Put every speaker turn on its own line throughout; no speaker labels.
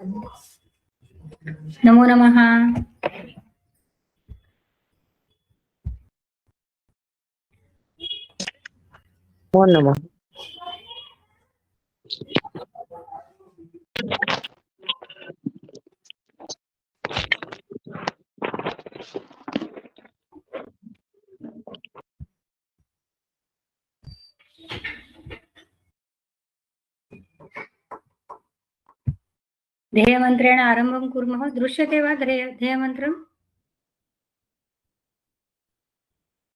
नमो नमः.
नमो नमः.
ध्येयमन्त्रेण आरम्भं कुर्मः. दृश्यते वा ध्येयमन्त्रं?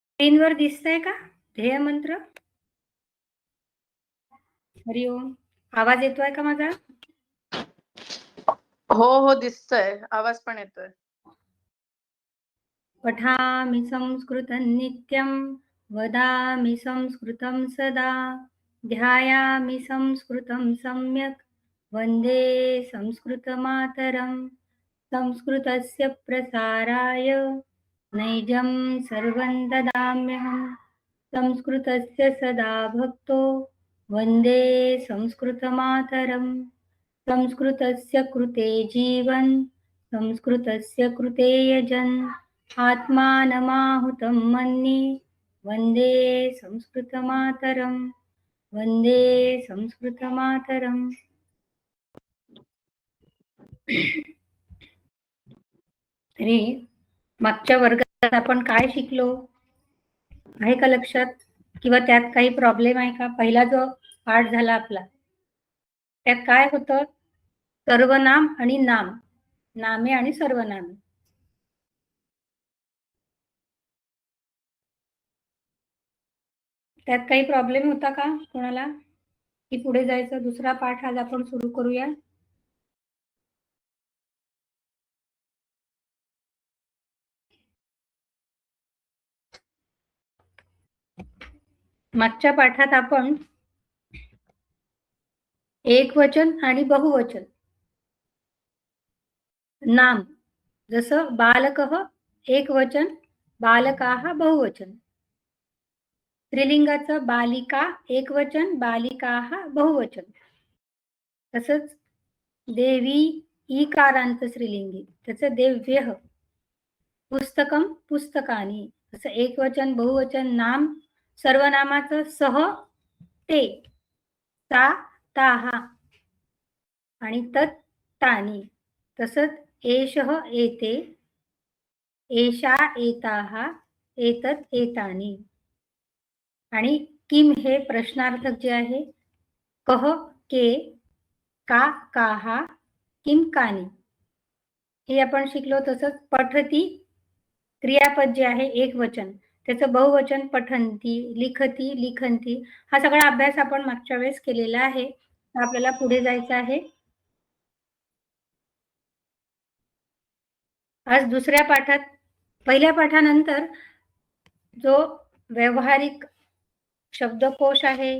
स्क्रीनवर दिसतंय का ध्येयमंत्र? हरि ओम. आवाज येतोय का माझा?
हो दिसतोय. आवाज पण येतोय.
पठामि संस्कृतं नित्यं वदामि संस्कृतं सदा ध्यायामि संस्कृतं सम्यक् वन्दे संस्कृतमातरं. संस्कृतस्य प्रसाराय नैजं सर्वं ददाम्यहम्. संस्कृतस्य सदा भक्तो वन्दे संस्कृतमातरम्. संस्कृतस्य कृते जीवन् संस्कृतस्य कृते यजन् आत्मानमाहुतं मन्ये वन्दे संस्कृतमातरम्. वन्दे संस्कृतमातरम्. तरी मागच्या वर्गात आपण काय शिकलो आहे का लक्षात? किंवा त्यात काही प्रॉब्लेम आहे का? पहिला जो पाठ झाला आपला त्यात काय होतं? सर्वनाम आणि नाम, नामे आणि सर्वनामे. त्यात काही प्रॉब्लेम होता का कोणाला? की पुढे जायचं? दुसरा पाठ आज आपण सुरू करूया. मागच्या पाठात आपण एकवचन आणि बहुवचन, नाम जसं बालकः एकवचन, बालकाः बहुवचन. स्त्रीलिंगाचं बालिका एकवचन, बालिकाः बहुवचन. तसंच देवी ईकारांत स्त्रीलिंगी त्याचं देव्यः. पुस्तकं पुस्तकानि असं एकवचन बहुवचन. नाम सर्वनामाचं सह ते, ता ताः आणि तत् तानि. तसंच एषः एते, एषा एताः, एतत् एतानि. आणि किम हे प्रश्नार्थक जे आहे, कह के, का काः, किम कानि हे आपण शिकलो. तसंच पठती क्रियापद जे आहे एकवचन त्याचं बहुवचन पठन्ति, लिखती, लिखन्ति. हा सगळा अभ्यास आपण मागच्या वेळेस केलेला आहे. आपल्याला पुढे जायचं आहे. आज दुसऱ्या पाठात, पहिल्या पाठानंतर जो व्यावहारिक शब्दकोश आहे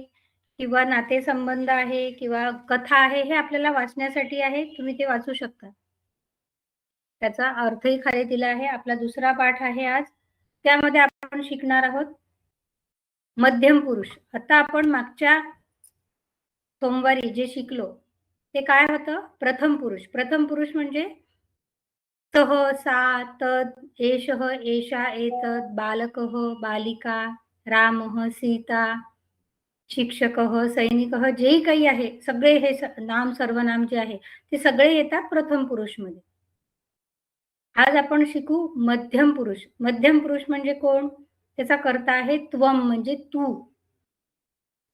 किंवा नातेसंबंध आहे किंवा कथा आहे हे आपल्याला वाचण्यासाठी आहे. तुम्ही ते वाचू शकता. त्याचा अर्थही खाली दिला आहे. आपला दुसरा पाठ आहे आज. त्यामध्ये आपण शिकणार आहोत मध्यम पुरुष. आता आपण मागच्या सोमवारी जे शिकलो ते काय होतं? प्रथम पुरुष. प्रथम पुरुष म्हणजे सः, सा, तत्, एषः, एषा, एतत्, बालकः, बालिका, रामः, सीता, शिक्षकः, सैनिकः, जे काही आहे सगळे हे नाम सर्वनाम जे आहे ते सगळे येतात प्रथम पुरुष मध्ये. आज आपण शिकू मध्यम पुरुष. मध्यम पुरुष म्हणजे कोण? त्याचा कर्ता आहे त्वम म्हणजे तू.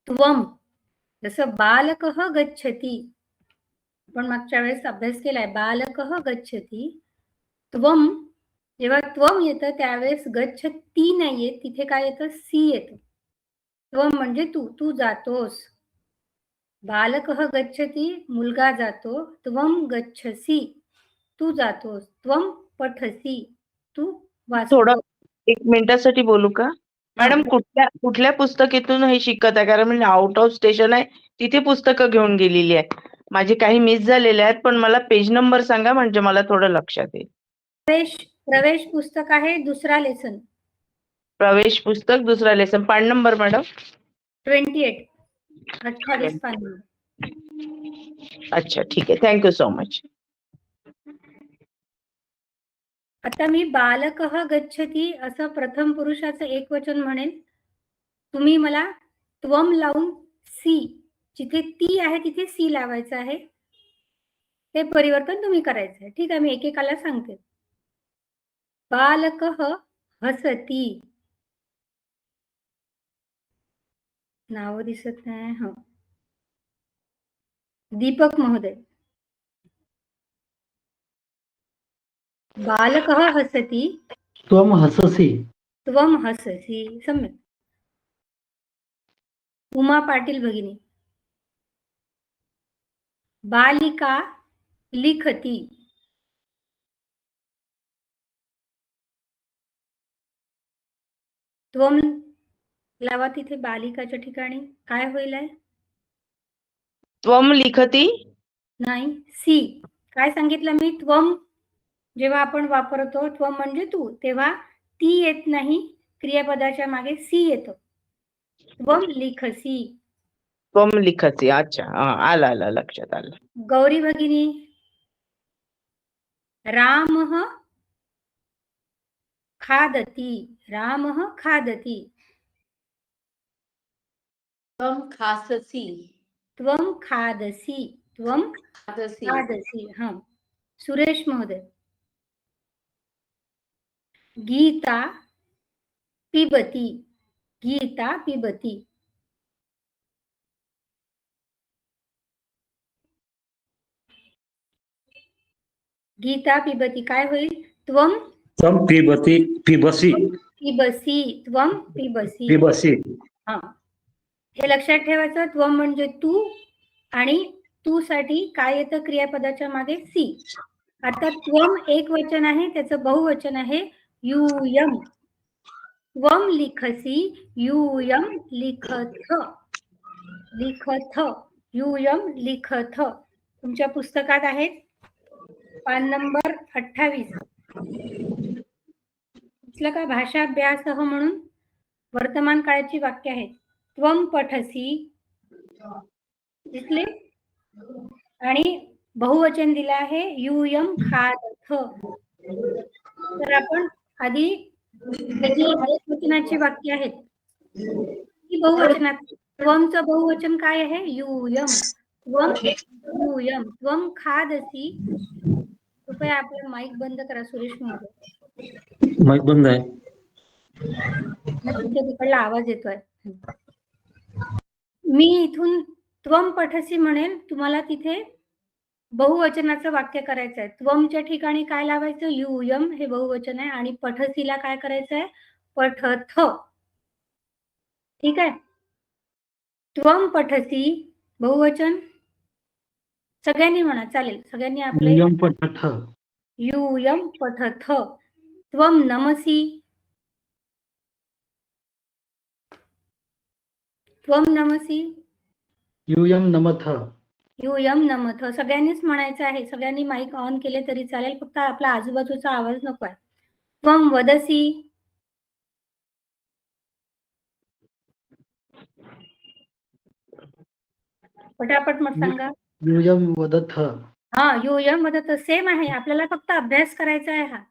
त्वम जसं बालकः गच्छति, आपण मागच्या वेळेस अभ्यास केलाय. बालकः गच्छति. त्वम जेव्हा त्वम येतं त्यावेळेस गच्छति नाहीये, तिथे काय येतं? सी येतं. त्वम म्हणजे तू, तू जातोस. बालकः गच्छति मुलगा जातो. त्वम गच्छसि तू जातोस. त्वम पठसि तू वाचतोस.
थोडं 1 मिनिटासाठी बोलू का मॅडम? कुठल्या पुस्तकातून हे शिकत आहे? कारण म्हणजे आउट ऑफ स्टेशन आहे, तिथे पुस्तकं घेऊन गेलेली आहे. माझे काही मिस झालेले आहेत, पण मला पेज नंबर सांगा म्हणजे मला थोडं लक्षात येईल.
प्रवेश पुस्तक आहे, दुसरा लेसन.
प्रवेश पुस्तक दुसरा लेसन. पान नंबर मॅडम
28 पान.
अच्छा ठीक आहे. Thank you so much.
आता मी बालकः गच्छति असं प्रथम पुरुषाचं एकवचन म्हणेन. तुम्ही मला त्वम लावून सी, जिथे ती आहे तिथे सी लावायचं आहे. ते परिवर्तन तुम्ही करायचं आहे. ठीक आहे, मी एकेकाला सांगते. बालकः हसति. नाव दिसत नाही. हो, दीपक महोदय. बालकः हसति.
त्वम हससि.
त्वम हससि. सम्यक्. उमा पाटील भगिनी. बालिका लिखति. त्वम लावा तिथे बालिकाच्या ठिकाणी. काय होईल आहे?
त्वम लिखती.
नाही, सी. काय सांगितलं मी? त्वम जेव्हा आपण वापरतो, त्वम म्हणजे तू, तेव्हा ती येत नाही, क्रियापदाच्या मागे सी येतो. त्वम लिखसी.
त्वम लिखती. अच्छा, आलं आलं लक्षात आलं.
गौरी भगिनी. रामः खादति. रामः खादति.
त्वं खाससि.
त्वम खादसि. त्वम
खादसि.
खादसि. हा, सुरेश महोदय. गीता पिबती. गीता पिबती. गीता पिबती. काय होईल? त्वम
त्वम पिबती पिबसि.
पिबसी. त्वम पिबसी.
पिबसि.
हा, हे लक्षात ठेवायचं. त्वम म्हणजे तू, आणि तू साठी काय येतं क्रियापदाच्या मागे? सी. आता त्वम एक वचन आहे, त्याचं बहुवचन आहे यूयम. त्वम लिखसी. यूयम लिखथ. लिखथ. यूयम लिखथ. तुमच्या पुस्तकात आहेत पान नंबर 28. दिसलं का? भाषाभ्यासः म्हणून वर्तमान काळाची वाक्य आहेत. त्वम पठसी. दिसले? आणि बहुवचन दिलं आहे यूयम खादथ. तर आपण आधी जी एकवचनाची वाक्य आहेत ती बहुवचनात. त्वमचं बहुवचन काय आहे? यूयम. त्वम यूयम. त्वम खादसी. कृपया आपला माईक बंद करा सुरेश महोदय.
माईक बंद आहे.
तुमच्या तिकडला आवाज येतोय. मी इथून त्वम पठसी म्हणेल, तुम्हाला तिथे बहुवचनाचं वाक्य करायचं आहे. त्वमच्या ठिकाणी काय लावायचं? यूयम हे बहुवचन आहे, आणि पठसीला काय करायचं आहे? पठथ. ठीक आहे. त्वम पठसी बहुवचन सगळ्यांनी म्हणा, चालेल. सगळ्यांनी आपले
यूयम पठथ.
यूयम पठथ. त्वम नमसी. त्वम नमसी.
यूयम नमथ.
यूयम नमथ. सगळ्यांनीच म्हणायचं आहे. सगळ्यांनी माईक ऑन केले तरी चालेल, फक्त आपला आजूबाजूचा आवाज नको आहे. त्वम वदसी. पटापट मग सांगा.
यूयम वदथ.
हा, यूयम वदथ सेम आहे. आपल्याला फक्त अभ्यास करायचा आहे हा.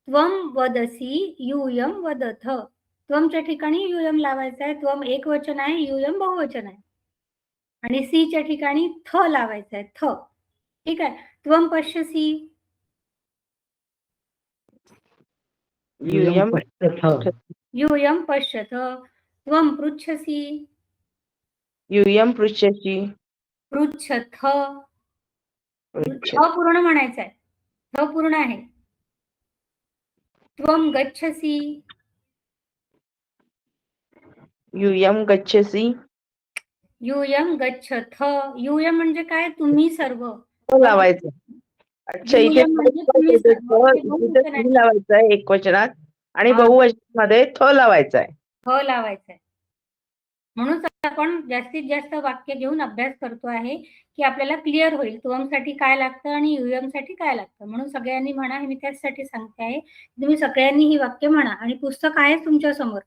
त्वम वदसी. यूयम वदथ. त्वमच्या ठिकाणी यूयम लावायचा आहे. त्वम एक वचन आहे, यूयम बहुवचन आहे, आणि सी च्या ठिकाणी थ लावायचा आहे. थ. ठीक आहे. त्वम पश्यसी.
यूयम पश्यथ.
यूयम पश्यथ. त्वम पृच्छसी.
यूयम पृच्छसि.
पृच्छथ.
पृच्छ.
अपूर्ण म्हणायचं आहे. थ पूर्ण आहे. त्वम गच्छसी.
यूयम गच्छसि.
यूयम गच्छथ. यूयम म्हणजे काय? तुम्ही सर्व.
लावायचं. अच्छा, इथे
यूयम म्हणजे तुम्ही सर्व. हे बहुवचन आहे.
लावायचं आहे एक वचनात, आणि
हा.
बहुवचनामध्ये थ लावायचा आहे.
ह लावायचं आहे. म्हणून आपण जास्तीत जास्त वाक्य घेऊन अभ्यास करतो आहे, की आपल्याला क्लिअर होईल त्वम साठी काय लागतं आणि यूएम साठी काय लागतं. म्हणून सगळ्यांनी म्हणा, हे मी त्यासाठी सांगते आहे. तुम्ही सगळ्यांनी ही वाक्य म्हणा, आणि पुस्तक आहे तुमच्या समोर.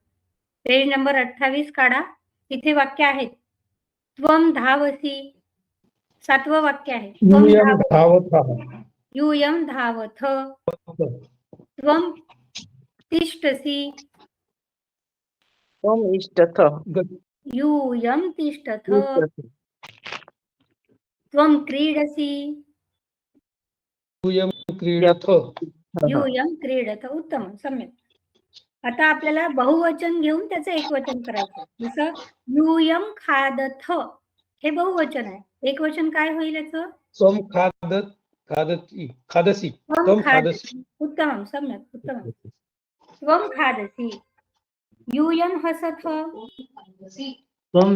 पेज नंबर 28 काढा. तिथे वाक्य आहेत. त्वम धावसी. 7वं वाक्य आहे. त्वम
यूयम
धावसी.
धावथ.
यूयम धावथ. त्वं तिष्ठसि,
त्वम् इष्टथ,
यूयं तिष्ठथ,
तिष्ठथ,
त्वं क्रीडसि,
यूयं क्रीडथ,
यूयं क्रीडत. उत्तम, सम्यक. आता आपल्याला बहुवचन घेऊन त्याचं एकवचन करायचं. जसं यूयं खादथ, हे बहुवचन आहे. एकवचन काय होईल याचं?
त्वं खादसि,
त्वं
त्वं खादसि,
खादसि. उत्तमं, सम्यक्, उत्तमं. त्वं खादसि, यूयं हसथ,
त्वं हससि,
त्वं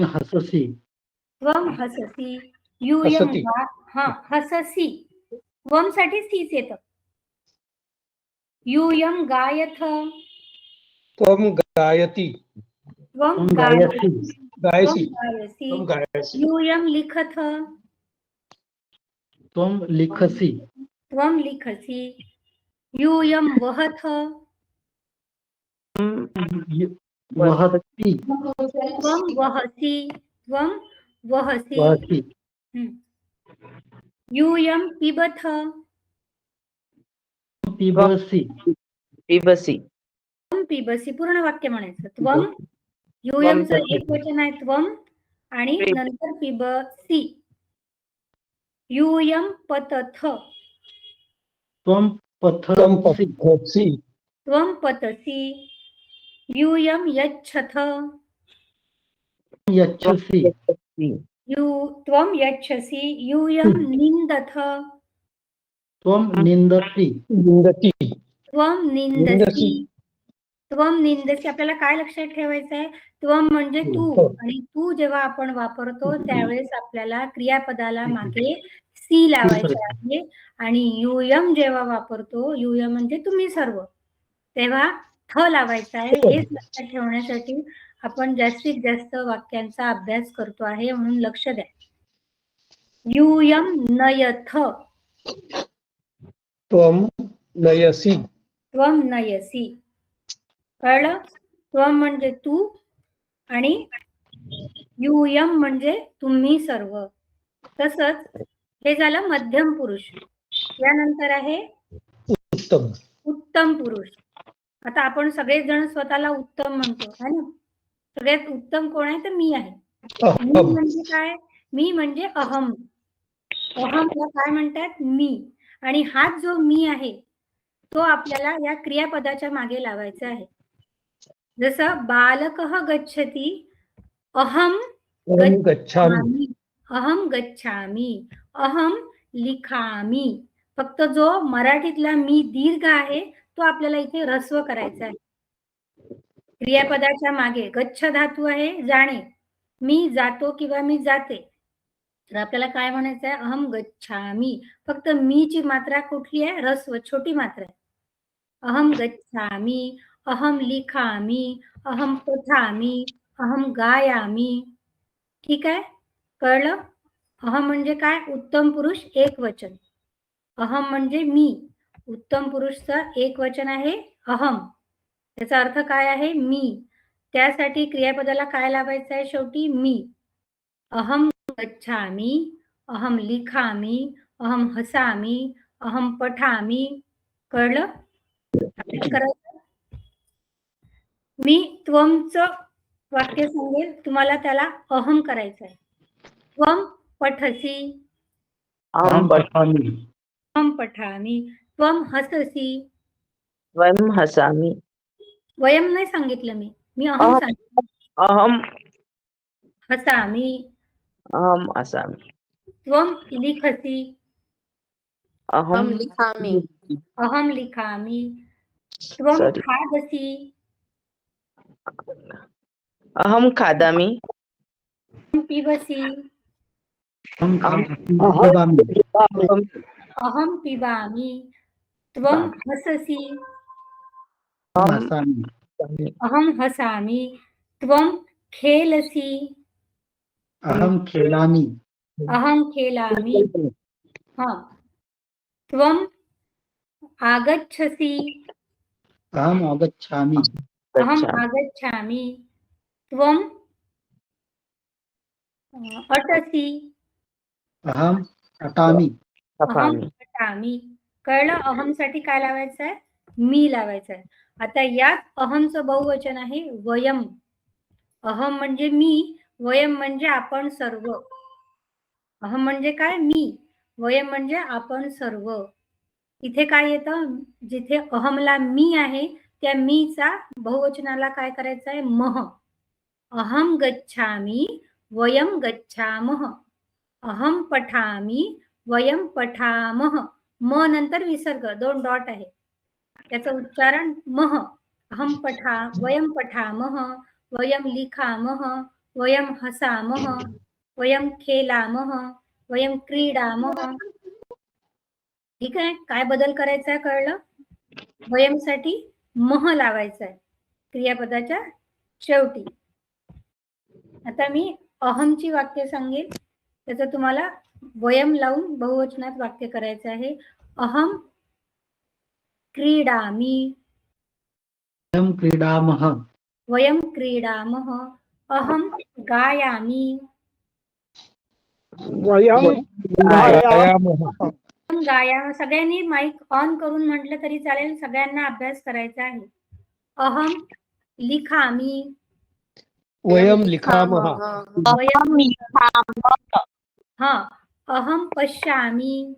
हससि, यूयं
हसति,
हससि. त्वं साठी सीच येतं. यूयं गायथ,
त्वं गायति,
त्वं
त्वं
गायसि, त्वं
गायसि,
गायसि,
त्वं गायसि,
यूयं लिखथ,
त्वं लिखसि,
त्वं लिखसि, यूयं वहथ,
वहति,
त्वं वहसि, त्वं वहसि.
वहति,
यूयं पिबथ,
पिबसि,
पिबसि,
त्वं पिबसि. पूर्ण वाक्य म्हणायचं. त्वं, यूयंचं एकवचन आहे त्वं, आणि नंतर पिबसि. यूयं पतथ,
त्वं पथसि,
त्वं पतसि, यूयं यच्छथ,
यच्छसि,
त्वं यच्छसि, यूयं निन्दथ,
त्वं निन्दसि,
त्वं निन्दसि, त्वं निंदसी. आपल्याला काय लक्षात ठेवायचं आहे? त्वं म्हणजे तू, आणि तू जेव्हा आपण वापरतो त्यावेळेस आपल्याला क्रियापदाला मागे सी लावायचं आहे, आणि यूयम जेव्हा वापरतो, यूयम म्हणजे तुम्ही सर्व, तेव्हा थ लावायचा आहे. हेच लक्षात ठेवण्यासाठी आपण जास्तीत जास्त वाक्यांचा अभ्यास करतो आहे, म्हणून लक्ष द्या. यूयम नयथ,
त्वं नयसि,
त्वं नयसी. कळलं? त्वं म्हणजे तू, आणि यूयम म्हणजे तुम्ही सर्व. तसंच हे झालं मध्यम पुरुष. यानंतर आहे
उत्तम,
उत्तम पुरुष. आता आपण सगळेच जण स्वतःला उत्तम म्हणतो, है ना? सगळ्यात उत्तम कोण आहे? तर मी आहे. मी
अहम,
म्हणजे काय? मी म्हणजे अहम. अहमला काय म्हणतात? मी. आणि हाच जो मी आहे तो आपल्याला या क्रियापदाच्या मागे लावायचा आहे. जसं बालकः गच्छति, अहम गच्छामि, अहम गच्छामि, अहम लिखामि. फक्त जो मराठीतला मी दीर्घ आहे तो आपल्याला इथे ह्रस्व करायचा आहे. क्रियापदाच्या मागे गच्छ धातू आहे, जाणे. मी जातो किंवा मी जाते, तर आपल्याला काय म्हणायचं आहे? अहम गच्छामि. फक्त मी ची मात्रा कुठली आहे? ह्रस्व, छोटी मात्रा आहे. अहम गच्छामि, अहम लिखामि, अहम पठामि, अहम गायामि. ठीक आहे? कळलं? अहम म्हणजे काय? उत्तम पुरुष एकवचन. अहम म्हणजे मी. उत्तम पुरुषचं एकवचन आहे अहम. त्याचा अर्थ काय आहे? मी. त्यासाठी क्रियापदाला काय लावायचं आहे शेवटी? मी. अहम गच्छामि, अहम लिखामि, अहम हसामि, अहम पठामि. कळलं? करायचं. मी त्वमचं वाक्य सांगेल, तुम्हाला त्याला अहम करायचं आहे. त्वम पठसि,
अहं पठामि,
अहम पठामि, त्वम हससि.
वयं हसामि,
वयम नाही सांगितलं मी अहम सांगितलं.
अहं
हसामि,
अहं हसामि,
त्वम लिखसि,
अहं
लिखामि,
अहम लिखामि, त्वम
सॉरी
खादसि,
अहं खादामि,
त्वम पिबसि,
अहं
अहम पिबामि, त्वम हससि,
हसामि,
अहम हसामि, त्वम खेलसि,
अहं खेलामि,
अहम खेलामि. हा. त्वम आगच्छसि,
अहम् आगच्छामि,
अहम
गच्छामि,
आगच्छामि, त्वम अटसि,
अहम् अटामि,
अहम
पठामि.
पठामि. कळलं? अहम साठी काय लावायचं आहे? मी लावायचा आहे. आता यात अहमचं बहुवचन आहे वयम. अहम म्हणजे मी, वयम म्हणजे आपण सर्व. अहम म्हणजे काय? मी. वयम म्हणजे आपण सर्व. इथे काय येतं? जिथे अहमला मी आहे त्या मीचा बहुवचनाला काय करायचं आहे? मह. अहम गच्छामि, वयम गच्छामः. अहम पठामि, वयम पठामः. म नंतर विसर्ग, 2 डॉट आहे. त्याचं उच्चारण मह. अहम वयम पठामः, वयम लिखामः, वयम हसामः, वयम खेलामः, वयम क्रीडामः. ठीक आहे. काय बदल करायचा आहे कळलं? वयमसाठी मह लावायचा आहे क्रियापदाच्या शेवटी. आता मी अहमची वाक्य सांगेल, त्याचं तुम्हाला वयम लावून बहुवचनात वाक्य करायचं आहे. अहम क्रीडामि,
वयं क्रीडामः,
वयम क्रीडामः. अहम गायामि,
वयं गायामः.
अहम गायामः. सगळ्यांनी माईक ऑन करून म्हटलं तरी चालेल, सगळ्यांना अभ्यास करायचा आहे. अहम लिखामि,
वयं लिखामः.
हा. अहम पश्यामि,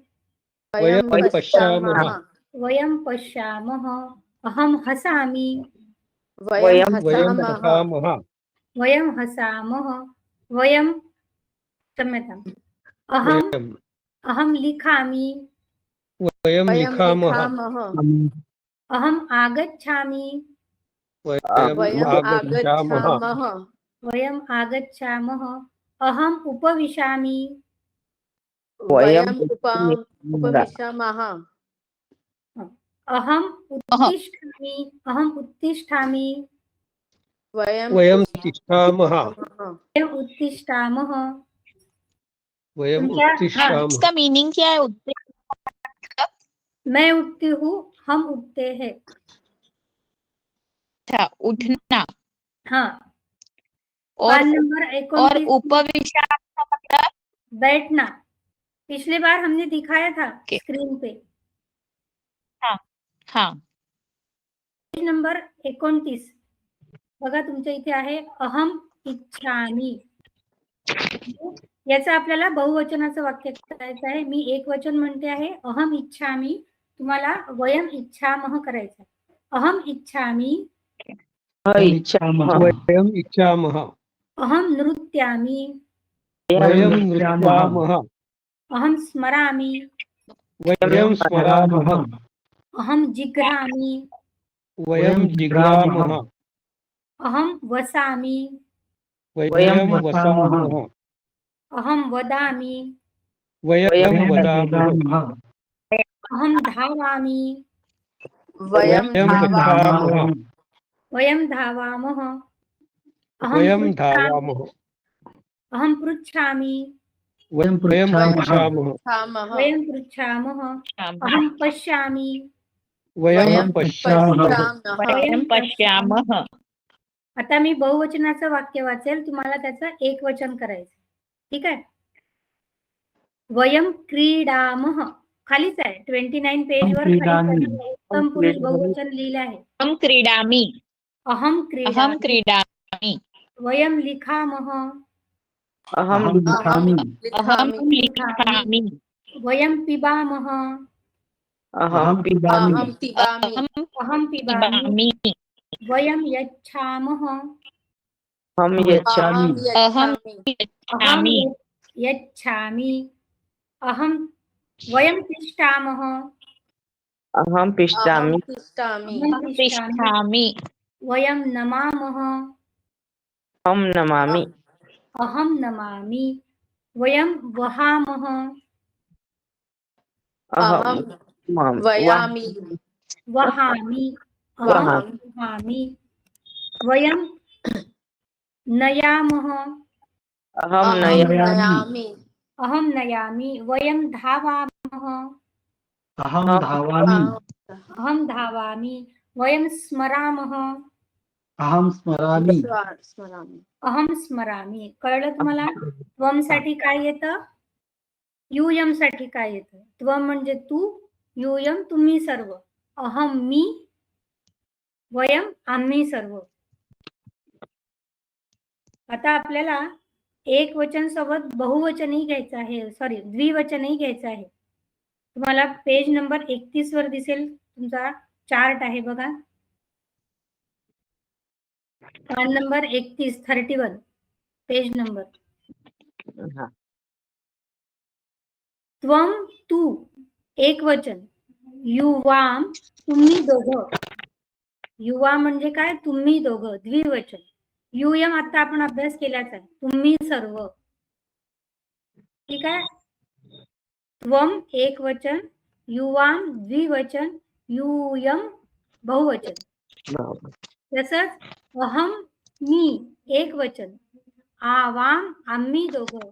वयं पश्यामः.
वयम पश्यामः. अहम हसामि,
वयं
वयं हसामः.
वयम हसामः. वयम क्षम्यताम्. अहम लिखामि,
वयं लिखामः.
अहम आगच्छामि,
वयं आगच्छामः.
वयम आगच्छामः. अहम उपविशामि,
वयं
उपविशामः.
अहम उत्तिष्ठामि, अहम उत्तिष्ठामि,
वयं तिष्ठामः.
वयम उत्तिष्ठामः.
वयं
तुमच्या-
उत्तिष्ठामः.
इसका मीनिंग क्या है? उत्ते
मैं उठती हूँ, हम उठते हैं.
अच्छा, उठना.
हाँ.
और
पान नंबर
और
29
उपविशा का मतलब
बैठना. पिछले बार हमने दिखाया था
Okay.
स्क्रीन पे.
हाँ.
पेज नंबर 29 बघा, तुमच्या इथे आहे अहम इच्छामि. याचं आपल्याला बहुवचनाचं वाक्य करायचं आहे. मी एक वचन म्हणते आहे अहम इच्छामि, तुम्हाला वयम इच्छामः करायचं. अहम इच्छामि,
इच्छामः,
वयं इच्छामः.
अहम नृत्यामि,
वयं नृत्यामः.
अहम स्मरामि,
वयं स्मरामः.
अहम जिघ्रामि,
वयं जिघ्रामः.
अहम वसामि,
वयं वसामः.
अहम वदामि,
वयं वदामः.
अहम धावामि,
वयं
गच्छामः.
वयम धावामः.
वयं धावामः.
अहम पृच्छामि,
वयं पृच्छामः,
पृच्छामः.
वयम पृच्छामः. अहम पश्यामि,
वयं पश्यामः.
वयं पश्यामः.
आता मी बहुवचनाचं वाक्य वाचेल, तुम्हाला त्याचं एक वचन करायचं. ठीक आहे. वयम क्रीडामः खालीच आहे, 29 पेज वर
क्रीडामि.
उत्तम पुरुष बहुवचन लिहिलं आहे.
अहं क्रीडामि.
अहम
अहं
क्रीडामि,
क्रीडामि.
वयम लिखामः,
अहं
अहं लिखामि,
अहं लिखामि.
वयम पिबामः,
अहं
पिबामि,
अहम पिबामि,
पिबामि.
वयम यच्छामः,
अहं यच्छामि.
अहं
अहम
यच्छामि.
यच्छामि. अहम वयम तिष्ठामः,
अहं पिष्टामि.
अहम तिष्ठामि.
तिष्ठामि.
वयम नमामः,
अहं नमामि.
अहम नमामि. वयम वहामः,
अहं
वयामि.
वहामि, अहम वहामि. वयम नयामः,
अहं नयामि.
अहम नयामि. वयम धावामः,
अहं धावामि,
अहम धावामि. वयम स्मरामः,
अहं स्मरामि,
अहम स्मरामि. कळलं तुम्हाला? त्वम साठी काय येतं? यूयम साठी काय येतं? त्वम म्हणजे तू, यूयम तुम्ही सर्व. अहम मी, वयम आम्ही सर्व. आता आपल्याला एक वचन सोबत बहुवचनही घ्यायचं आहे, सॉरी द्विवचनही घ्यायचं आहे. तुम्हाला पेज नंबर 31 वर दिसेल, तुमचा चार्ट आहे बघा, पान नंबर 31 पेज नंबर.
हा.
त्वम तू एक वचन, युवाम तुम्ही दोघं. युवा म्हणजे काय, तुम्ही दोघं, द्विवचन. युयम आता आपण अभ्यास केलाच आहे, तुम्ही सर्व. ठीक आहे. त्वम एक वचन, युवाम द्विवचन, युयम बहुवचन. तसंच अहम मी एक वचन, आवाम आम्ही दोघं,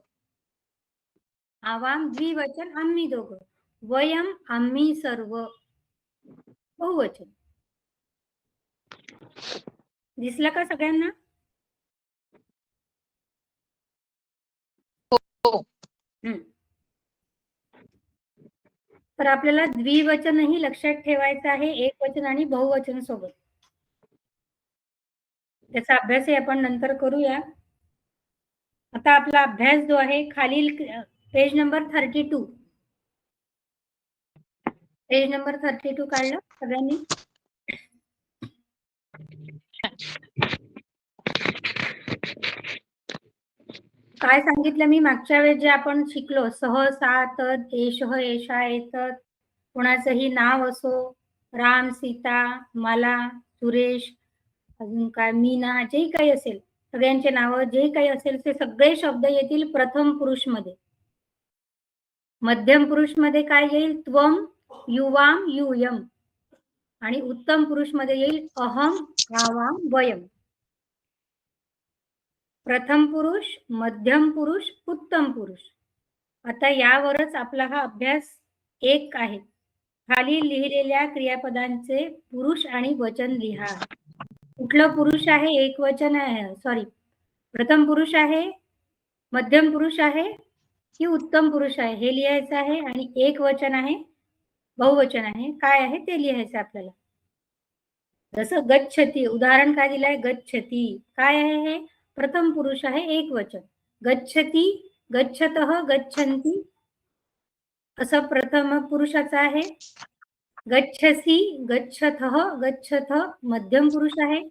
आवाम द्विवचन आम्ही दोघं, वयम आम्ही सर्व बहुवचन. दिसलं का सगळ्यांना?
हो.
तर आपल्याला द्विवचनही लक्षात ठेवायचं आहे, एक वचन आणि बहुवचन सोबत. त्याचा अभ्यासही आपण नंतर करूया. आता आपला अभ्यास जो आहे खालील पेज नंबर 32, पेज नंबर 32 काढलं सगळ्यांनी? काय सांगितलं मी मागच्या वेळेस, जे आपण शिकलो, सह सात एषः एषा एतत्, कोणाचंही नाव असो, राम सीता मला सुरेश, अजून काय मीना, जे काही असेल सगळ्यांचे नाव जे काही असेल ते सगळे शब्द येतील प्रथम पुरुष मध्ये. मध्यम पुरुष मध्ये काय येईल, त्वम युवाम युयम, आणि उत्तम पुरुष मध्ये येईल अहम आवाम वयम. प्रथम पुरुष, मध्यम पुरुष, उत्तम पुरुष. आता यावरच आपला हा अभ्यास एक आहे. खाली लिहिलेल्या क्रियापदांचे पुरुष आणि वचन लिहा. कुठलं पुरुष आहे, एक वचन आहे, सॉरी प्रथम पुरुष आहे, मध्यम पुरुष आहे की उत्तम पुरुष आहे हे लिहायचं आहे, आणि एक वचन आहे, बहुवचन आहे, काय आहे ते लिहायचं आपल्याला. जसं गच्छती, उदाहरण काय दिलंय, गच्छती काय आहे, हे प्रथम पुरुष आहे, एक वचन. गच्छती, गच्छतः, गच्छन्ति असं प्रथम पुरुषाचं आहे. गच्छसी, गच्छतः, गच्छथ मध्यम पुरुष आहे.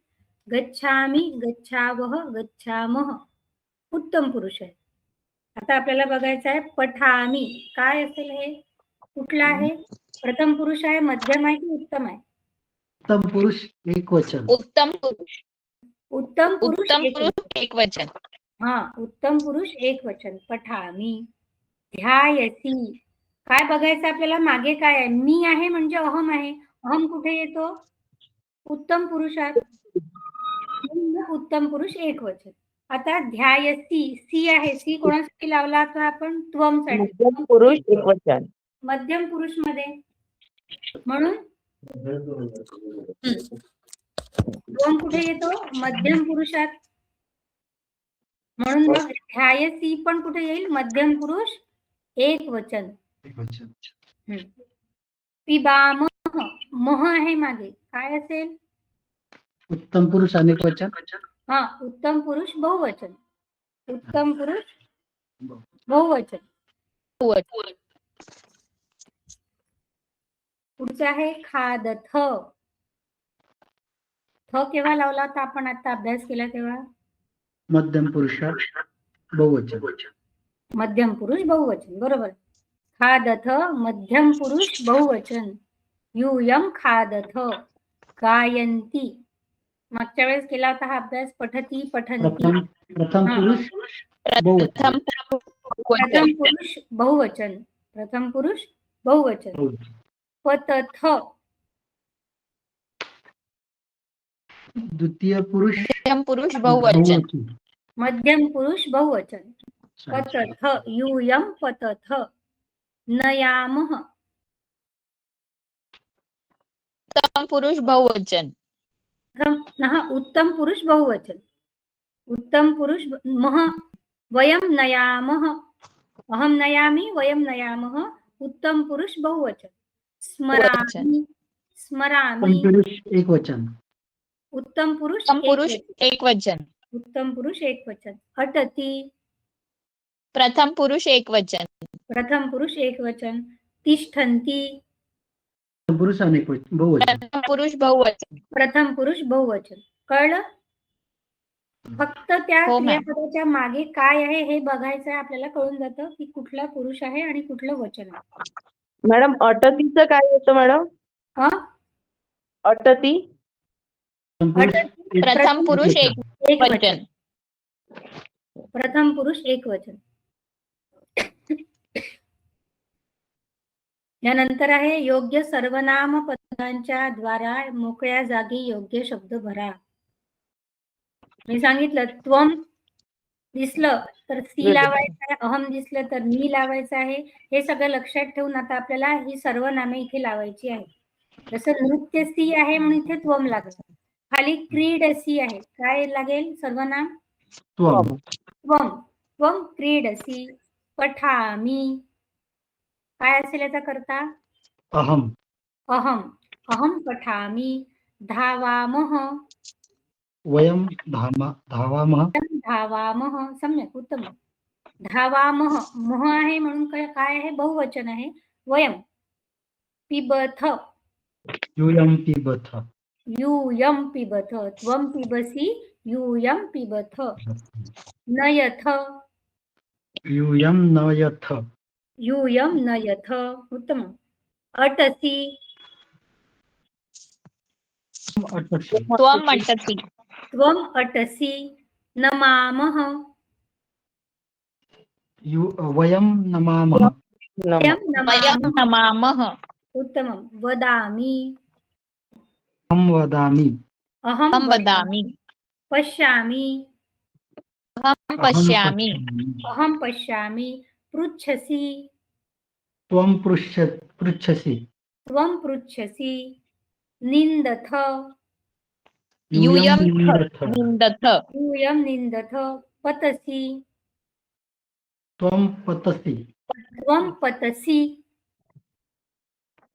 गच्छामि, गच्छावः, गच्छामः उत्तम पुरुष आहे. आता आपल्याला बघायचं आहे पठामि, काय असेल हे, कुठला आहे, प्रथम पुरुष आहे, मध्यम आहे की उत्तम आहे?
उत्तम पुरुष एक वचन.
उत्तम पुरुष.
उत्तम पुरुष
उत्तम
एक वचन.
पुरुष एक वचन.
हा, उत्तम पुरुष एक वचन. पठामि. ध्यायसी, काय बघायचं आपल्याला, मागे काय आहे, मी आहे म्हणजे अहम आहे. अहम कुठे येतो, उत्तम पुरुषात. उत्तम पुरुष एक वचन. आता ध्यायसी, सी आहे, सी कोणासाठी लावला आता आपण, त्वम साठी.
मध्यम पुरुष एक वचन.
मध्यम पुरुष मध्ये, म्हणून त्वम कुठे येतो, मध्यम पुरुषात. म्हणून मग ध्यायसी पण कुठे येईल, मध्यम पुरुष एक वचन. पिबामः, मह आहे मागे, काय असेल,
उत्तम पुरुष अनेक वचन.
हा, उत्तम पुरुष बहुवचन. उत्तम पुरुष बहुवचन. पुढचं आहे खादथ. थ केव्हा लावला होता आपण, आता अभ्यास केला तेव्हा,
मध्यम पुरुषात बहुवचन.
मध्यम पुरुष बहुवचन, बरोबर. खादथ मध्यम पुरुष बहुवचन. यूयम खादथ. गायन्ति, मागच्या वेळेस केला होता हा अभ्यास, पठती पठन्ति.
प्रथम पुरुष बहुवचन.
प्रथम पुरुष बहुवचन. प्रथम पुरुष बहुवचन. पतथ,
द्वितीय पुरुष
मध्यम पुरुष बहुवचन.
मध्यम पुरुष बहुवचन. पतथ, यूयम पतथ. नयामः,
उत्तम पुरुष बहुवचन.
उत्तम पुरुष बहुवचन. उत्तम पुरुष मह, वयम नयामः. अहम नयामि, वयम नयामः उत्तम पुरुष बहुवचन. स्मरामि, स्मरामि
पुरुष एक वचन.
उत्तम पुरुष
उत्तम पुरुष
एकवचन.
एकवचन.
उत्तम पुरुष एकवचन. अटती
प्रथम पुरुष एकवचन.
प्रथम पुरुष एकवचन. तिष्ठन्ति
पुरुष अनेकवचन बहुवचन.
प्रथम पुरुष बहुवचन.
प्रथम पुरुष बहुवचन. कळलं? फक्त त्या
हो, मॅम.
क्रियापदाच्या मागे काय आहे हे बघायचं आहे, आपल्याला कळून जातं की कुठला पुरुष आहे आणि कुठलं वचन आहे.
मॅडम अटतीचं काय येतं मॅडम?
हा?
अटती
प्रथम पुरुष
एकवचन.
एकवचन.
प्रथम पुरुष एकवचन. यानंतर आहे योग्य सर्वनाम पदांच्या द्वारा मोकळ्या जागी योग्य शब्द भरा. मी सांगितलं त्वम दिसलं तर सी लावायचं आहे, अहम दिसलं तर मी लावायचं आहे. हे सगळं लक्षात ठेवून आता आपल्याला ही सर्वनामे इथे लावायची आहे. जसं नृत्यसी आहे म्हणून इथे त्वम लागलं. खाली क्रीडसी आहे, काय लागेल सर्वनाम?
त्वम.
त्वम. त्वम क्रीडसी. पठामि काय असेल याचा करता?
अहम.
अहम. अहम पठामि. धावामः
वयम धावामः.
धावामः. सम्यक, उत्तम. धावामः. मह आहे म्हणून काय आहे? बहुवचन आहे. वयम. पिबथ.
यूयम पिबथ.
यूयम पिबथ. त्वम पिबसि. यूयम पिबथ. नयथ.
यूयम नयथ.
यूयम नयथ. उत्तम. अटसि.
अटसि.
त्वम अटति.
त्वम अटसि. नमामः.
वयम नमामः.
वयं
वयं
नमामः.
नमामः.
उत्तमं. वदामि.
अहं वदामि.
अहं वदामि.
पश्यामि.
अहं पश्यामि.
अहं पश्यामि. पृच्छसि.
त्वं पृच्छसि.
त्वं पृच्छसि. निन्दथ.
यूयं
निन्दथ.
निन्दथ.
यूयं निन्दथ. पतसि.
त्वं पतसि.
त्वं पतसि.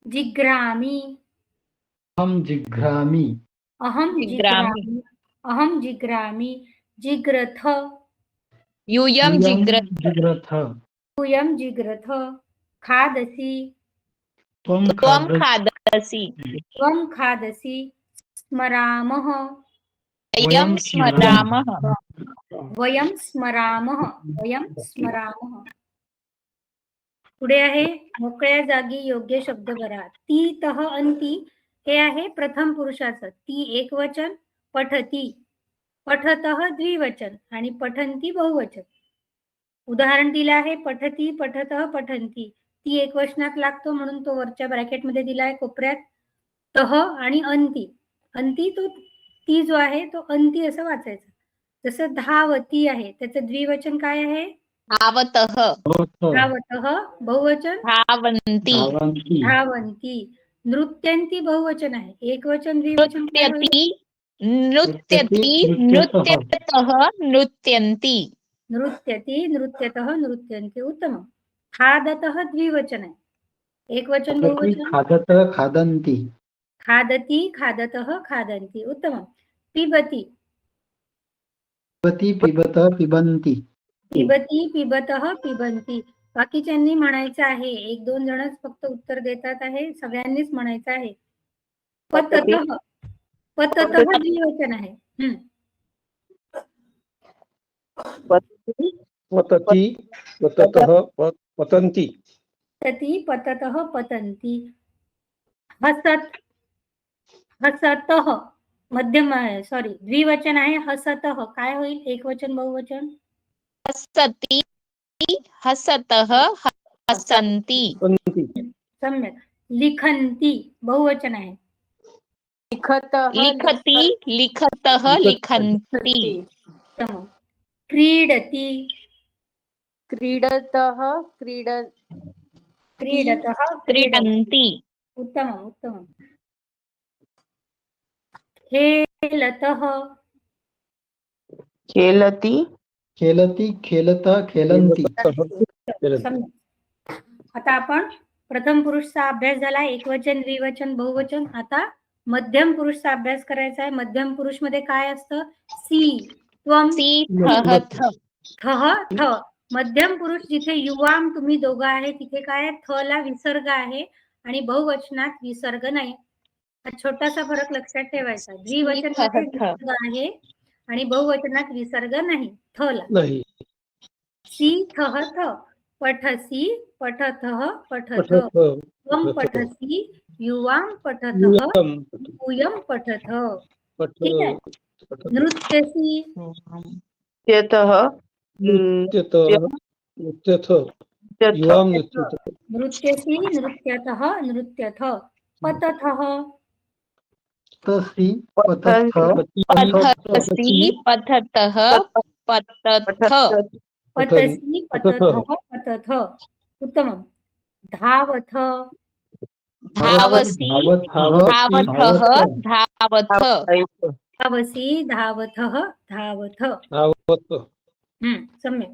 जिघ्रामि.
अहं जिघ्रामि.
अहं
जिघ्रामि.
जिघ्रामि. अहं जिघ्रामि. जिघ्रथ.
यूयं जिघ्रथ.
जिघ्रथ.
यूयं जिघ्रथ. खादसि.
त्वं
त्वं
खादसि.
खादसि.
त्वं खादसि. स्मरामः.
वयं स्मरामः.
वयं स्मरामः. वयं स्मरामः. पुढे आहे मोकळ्या जागी योग्य शब्द भरा. ती तह अंती हे आहे प्रथम पुरुषाचं. ती एकवचन. पठती. पठतः द्विवचन आणि पठंती बहुवचन. उदाहरण दिलं आहे पठती, पठतः, पठंती. ती एकवचनात लागतो म्हणून तो वरच्या ब्रॅकेटमध्ये दिला आहे कोपऱ्यात. तह आणि अंती. अंती तो ती जो आहे तो अंती असं वाचायचं. जसं धावती आहे त्याचं द्विवचन काय आहे?
धावतः.
धावतः बहुवचन.
धावन्ति.
धावन्ति. नृत्यन्ति बहुवचन आहे. एकवचन द्विवचन काय होईल?
नृत्यति. नृत्यति. नृत्यतः. नृत्यन्ति.
नृत्यति. नृत्यतः. नृत्यन्ति. उत्तम. खादतः द्विवचन आहे. एकवचन बहुवचन.
खादतः खादन्ति.
खादति. खादतः. खादन्ति. उत्तम. पिबति.
पिबति पिबतः पिबन्ति.
पिबति. पिबतः. पिबन्ति. बाकीच्यांनी म्हणायचं आहे. एक दोन जणच फक्त उत्तर देतात आहे. सगळ्यांनीच म्हणायचं आहे. पततः. पततः द्विवचन आहे.
पतति पततः पतन्ति.
पतति. पततः. पतन्ति. हसत. हसतः मध्यम सॉरी द्विवचन आहे. हसतः काय होईल? एकवचन बहुवचन.
हसति. हसतः. हसन्ति.
सम्यक. लिखन्ति बहुवचन आहे.
लिखतः.
लिखति. लिखतः. लिखन्ति.
उत्तम. क्रीडति.
क्रीडतः.
क्रीडतः.
क्रीडन्ति.
उत्तमम्. उत्तमम्. खेलतः.
खेलती.
खेलति खेलतः खेलन्ति.
सम्यक. आता आपण प्रथम पुरुषचा अभ्यास झाला. एकवचन, द्विवचन, बहुवचन. आता मध्यम पुरुषचा अभ्यास करायचा आहे. मध्यम पुरुष मध्ये काय असतं? सी, त्वम,
सी थह थ
थह, थ. मध्यम पुरुष जिथे युवाम तुम्ही दोघं आहे तिथे काय आहे? थ ला विसर्ग आहे आणि बहुवचनात विसर्ग नाही. हा छोटासा फरक लक्षात ठेवायचा. द्विवचन मध्ये विसर्ग आहे आणि बहुवचनात विसर्ग नाही थ ला.
नाही.
सी थह थ, पठसी, पठथः, पठथ,
पठथ,
त्वं
पठथ,
पठसी, युवां पठथः,
यूयं
यूयं पठथ.
पठ,
ठीक आहे.
पठथ,
नृत्यसी,
त्यतः
नृत्यतः, नृत्यथ, युवां नृत्यथ,
नृत्यसी, नृत्यतः, नृत्यथ, पतथः,
तसी पतथ
पठसी पठतः पतथ
पतसी, पतथः, पतथ. उत्तमं. धावथ,
धावसी धावथः धावथ
धावसी, धावथः, धावथ.
धावत,
सम्यक.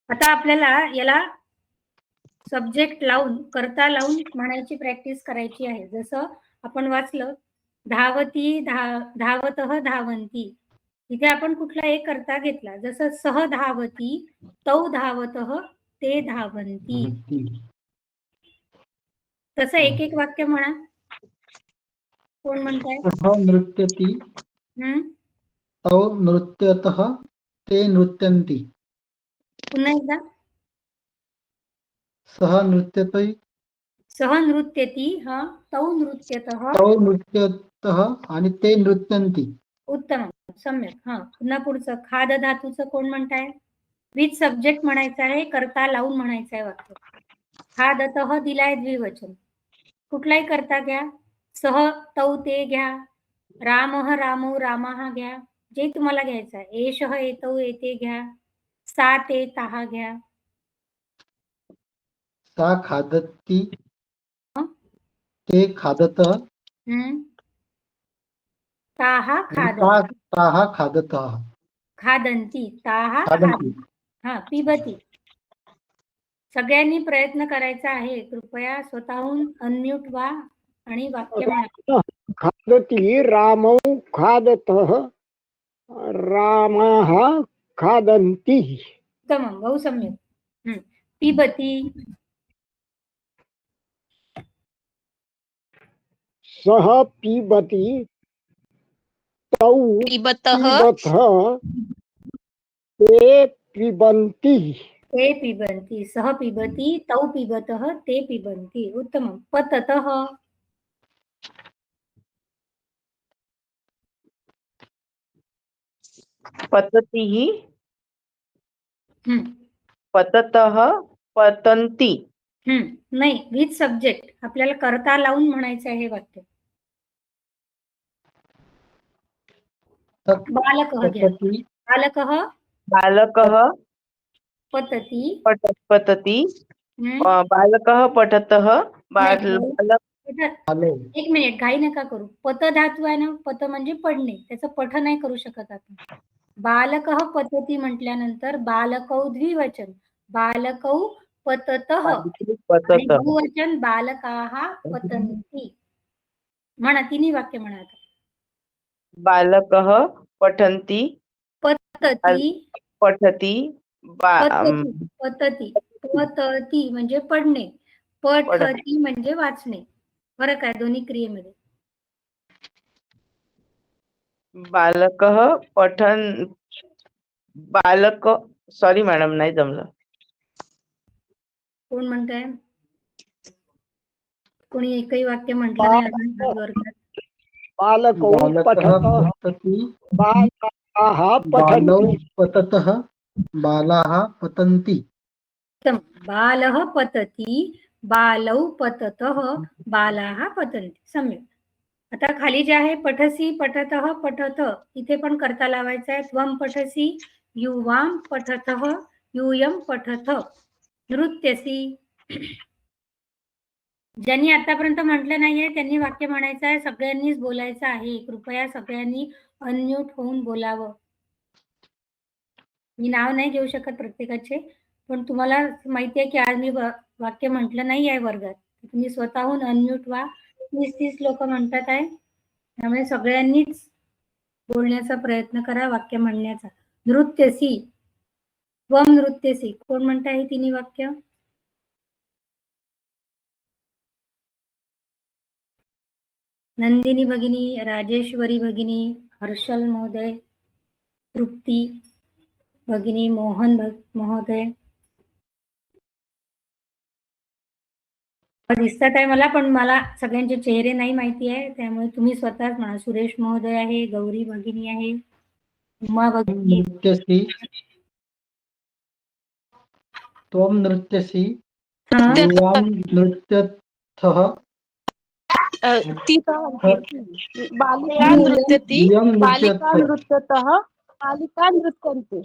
आता आपल्याला याला सब्जेक्ट लावून, कर्ता लावून म्हणायची प्रॅक्टिस करायची आहे. जसं आपण वाचलं, धावती, धावतः, धावंती. इथे आपण कुठला एक कर्ता घेतला. जसं सह धावती, तौ धावतः, ते धावंती. तसं एक एक वाक्य म्हणा. कोण म्हणताय?
सह नृत्यति,
हम्म
तौ नृत्यतः, ते नृत्यन्ति.
पुन्हा एकदा.
सह नृत्यति,
सह नृत्यती, हा, तौ नृत्यतः.
तौ नृत्यतः आणि ते नृत्यन्ति.
उत्तम, सम्यक. हा, पुन्हा पुढचं. खाद धातूचं कोण म्हणताय? विथ सब्जेक्ट म्हणायचं आहे, कर्ता लावून म्हणायचं आहे वाक्य. खादतः दिलाय द्विवचन. कुठलाही कर्ता घ्या. सह, तौ, ते घ्या. रामः, रामौ, रामाः घ्या. जे तुम्हाला घ्यायचं आहे. एषः, एतौ, एते घ्या. सा, ते, ताः घ्या.
सा खादति,
हं?
ते खादतः,
ताः
आणि
खादन्ति.
ताः खादतः.
खादन्ति, ताः
खादन्ति.
हा, पिबती. सगळ्यांनी प्रयत्न करायचा आहे. कृपया स्वतःहून अनम्यूट व्हा आणि वाक्य म्हणा.
खादति रामौ खादतः रामाः खादन्ति.
उत्तमं, बहु सम्यक. पिबती,
सः पिबति तौ
पिबतः
पिबतः ते पिबन्ति.
ते पिबन्ति. सह पिबती, तौ पिबतः, ते पिबन्ति. उत्तमं. पततः,
पततिः,
हम्म
पततः, पतन्ति.
नाही, विथ सब्जेक्ट. आपल्याला कर्ता लावून म्हणायचं आहे हे वाक्य. बालकः घ्या.
पतति,
बालकः
बालकः
पतति.
पतति,
हम्म.
बालकः पठतः,
नाही.
बालक
आले.
एक मिनिट, घाई नका करू. पत धातू आहे ना, पत म्हणजे पडणे. त्याचं पठ नाही करू शकत आपण. बालकः पतति म्हटल्यानंतर बालकौ द्विवचन, बालकौ पततः, आणि
पततः.
बहुवचन बालकाः पतन्ति. म्हणा, तिन्ही वाक्य म्हणा आता.
बालकः पठन्ति,
पतति,
पठति,
पतति, पतति म्हणजे पडणे, पठति म्हणजे वाचणे. फरक आहे दोन्ही क्रियेमध्ये.
बालकः पठन, बालक, सॉरी मॅडम, नाही जमलं.
कोण म्हणताय? कोणी एकही वाक्य म्हटलं नाही अजून वर्गात.
बालकौ
बालकः
पठतः
पतति,
बालाः
बालौ
पठन्ति.
पततः, बालाः पतन्ति.
उत्तम. बालः पतति, बालौ पततः, बालाः पतन्ति. सम्यक. आता खाली जे आहे पठसी, पठतः, पठत, इथे पण कर्ता लावायचा आहे. त्वं पठसी, युवां पठतः, यूयं पठथ. नृत्यसी. ज्यांनी आतापर्यंत म्हटलं नाहीये त्यांनी वाक्य म्हणायचं आहे. सगळ्यांनीच बोलायचं आहे. कृपया सगळ्यांनी अनम्यूट होऊन बोलावं. मी नाव नाही घेऊ शकत प्रत्येकाचे, पण तुम्हाला माहिती आहे की आज मी वाक्य म्हटलं नाही आहे वर्गात. तुम्ही स्वतःहून अनम्यूट व्हा. 30 लोक म्हणतात आहे. त्यामुळे सगळ्यांनीच बोलण्याचा प्रयत्न करा, वाक्य म्हणण्याचा. नृत्यसी, त्वम नृत्यसी. कोण म्हणत आहे तिन्ही वाक्य? नंदिनी भगिनी, राजेश्वरी भगिनी, हर्षल महोदय, तृप्ती भगिनी, मोहन महोदय. दिसतात आहे मला, पण मला सगळ्यांचे चेहरे नाही माहिती आहे, त्यामुळे तुम्ही स्वतःच म्हणा. सुरेश महोदय आहे, गौरी भगिनी आहे, उमा भगिनी.
नृत्यसी, त्वम नृत्यसी,
हा,
युवाम नृत्यथः,
ती बालिका नृत्यती,
यूयं
बालिका
नृत्यथ.
नृत्यतः, बालिका नृत्यन्ते.